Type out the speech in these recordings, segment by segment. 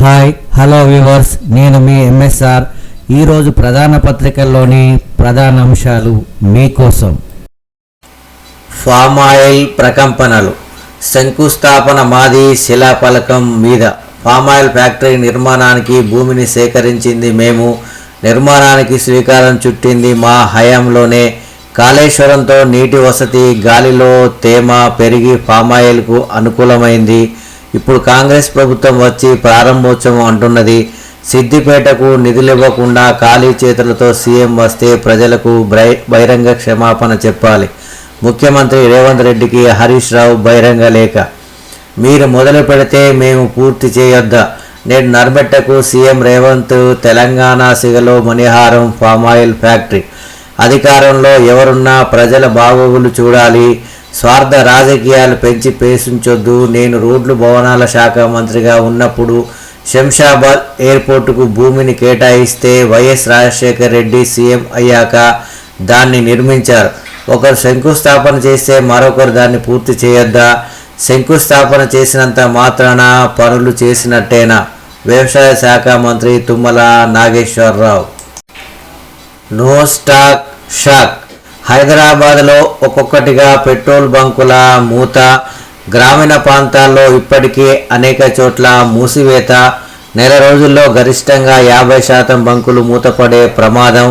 Hi hello viewers, నేను మీ MSR. ఈరోజు ప్రధాన పత్రికల్లోని ప్రధాన అంశాలు మీకోసం. ఫామ్ ఆయిల్ ప్రకంపనలు. శంకుస్థాపన మాది, శిలాఫలకం మీద. ఫామ్ ఆయిల్ ఫ్యాక్టరీ నిర్మాణానికి భూమిని సేకరించింది మేము, నిర్మాణానికి శ్రీకారం చుట్టింది మా హయాంలోనే. కాళేశ్వరంతో నీటి వసతి, గాలిలో తేమ పెరిగి ఫామ్ ఆయిల్కు అనుకూలమైంది. ఇప్పుడు కాంగ్రెస్ ప్రభుత్వం వచ్చి ప్రారంభోత్సవం అంటున్నది. సిద్దిపేటకు నిధులివ్వకుండా ఖాళీ చేతులతో సీఎం వస్తే ప్రజలకు బహిరంగ క్షమాపణ చెప్పాలి. ముఖ్యమంత్రి రేవంత్ రెడ్డికి హరీష్ రావు బహిరంగ లేఖ. మీరు మొదలు పెడితే మేము పూర్తి చేయొద్దా? నేడు నర్మెట్టకు సీఎం రేవంత్. తెలంగాణ సిగలో మణిహారం ఫామ్ ఆయిల్ ఫ్యాక్టరీ. అధికారంలో ఎవరున్నా ప్రజల బాగోగులు చూడాలి. స్వార్థ రాజకీయాలు పెంచి పేషించొద్దు. నేను రోడ్లు భవనాల శాఖ మంత్రిగా ఉన్నప్పుడు శంషాబాద్ ఎయిర్పోర్టుకు భూమిని కేటాయిస్తే వైఎస్ రాజశేఖర్ రెడ్డి సీఎం అయ్యాక దాన్ని నిర్మించారు. ఒకరు శంకుస్థాపన చేస్తే మరొకరు దాన్ని పూర్తి చేయొద్దా? శంకుస్థాపన చేసినంత మాత్రాన పనులు చేసినట్టేనా? వ్యవసాయ శాఖ మంత్రి Tummala Nageswara Rao. No stock shock. హైదరాబాద్లో ఒక్కొక్కటిగా పెట్రోల్ బంకుల మూత. గ్రామీణ ప్రాంతాల్లో ఇప్పటికే అనేక చోట్ల మూసివేత. నెల రోజుల్లో గరిష్టంగా 50% బంకులు మూతపడే ప్రమాదం.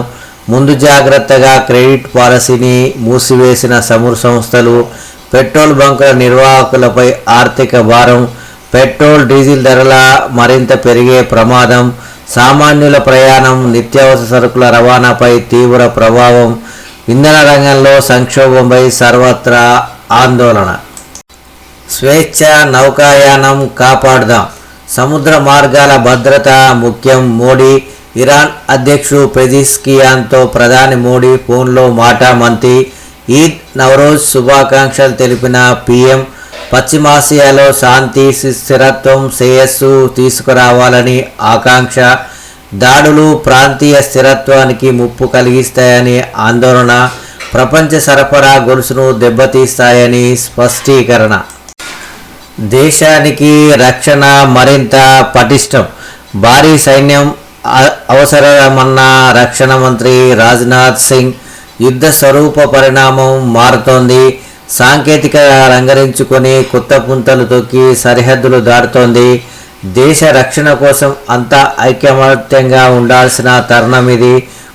ముందు జాగ్రత్తగా క్రెడిట్ పాలసీని మూసివేసిన చమురు సంస్థలు. పెట్రోల్ బంకుల నిర్వాహకులపై ఆర్థిక భారం. పెట్రోల్ డీజిల్ ధరల మరింత పెరిగే ప్రమాదం. సామాన్యుల ప్రయాణం, నిత్యావసర సరుకుల రవాణాపై తీవ్ర ప్రభావం. ఇంధన రంగంలో సంక్షోభంపై సర్వత్రా ఆందోళన. స్వేచ్ఛ నౌకాయానం కాపాడదాం. సముద్ర మార్గాల భద్రత ముఖ్యం. మోడీ. ఇరాన్ అధ్యక్షుడు పెజిష్కియాన్తో ప్రధాని మోడీ ఫోన్లో మాటామంతి. ఈద్ నవరోజ్ శుభాకాంక్షలు తెలిపిన పీఎం. పశ్చిమాసియాలో శాంతి, స్థిరత్వం, శ్రేయస్సు తీసుకురావాలని ఆకాంక్ష. దాడులు ప్రాంతీయ స్థిరత్వానికి ముప్పు కలిగిస్తాయని ఆందోళన. ప్రపంచ సరఫరా గొలుసును దెబ్బతీస్తాయని స్పష్టీకరణ. దేశానికి రక్షణ మరింత పటిష్టం. భారీ సైన్యం అవసరమన్న రక్షణ మంత్రి రాజ్నాథ్ సింగ్. యుద్ధ స్వరూప పరిణామం మారుతోంది. సాంకేతిక రంగరించుకొని కొత్త పుంతలు తొక్కి సరిహద్దులు దాటుతోంది. దేశ రక్షణ కోసం అంతా ఐకమత్యంగా ఉండాల్సిన తరుణం ఇది.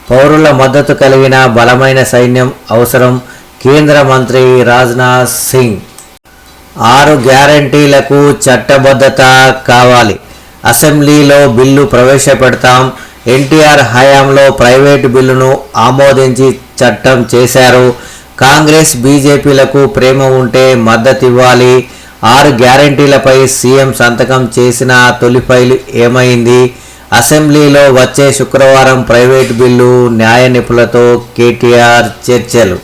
పౌరుల మద్దతు కలిగిన బలమైన సైన్యం అవసరం. కేంద్ర మంత్రి రాజ్నాథ్ సింగ్. 6 గ్యారంటీలకు చట్టబద్ధత కావాలి. అసెంబ్లీలో బిల్లు ప్రవేశపెడతాం. ఎన్టీఆర్ హయాంలో ప్రైవేటు బిల్లును ఆమోదించి చట్టం చేశారు. కాంగ్రెస్ బీజేపీలకు ప్రేమ ఉంటే మద్దతివ్వాలి. 6 గ్యారంటీలపై సీఎం సంతకం చేసిన తొలి ఫైలు ఏమైంది? అసెంబ్లీలో వచ్చే శుక్రవారం ప్రైవేటు బిల్లు. న్యాయ నిపుణులతో కేటీఆర్ చర్చలు.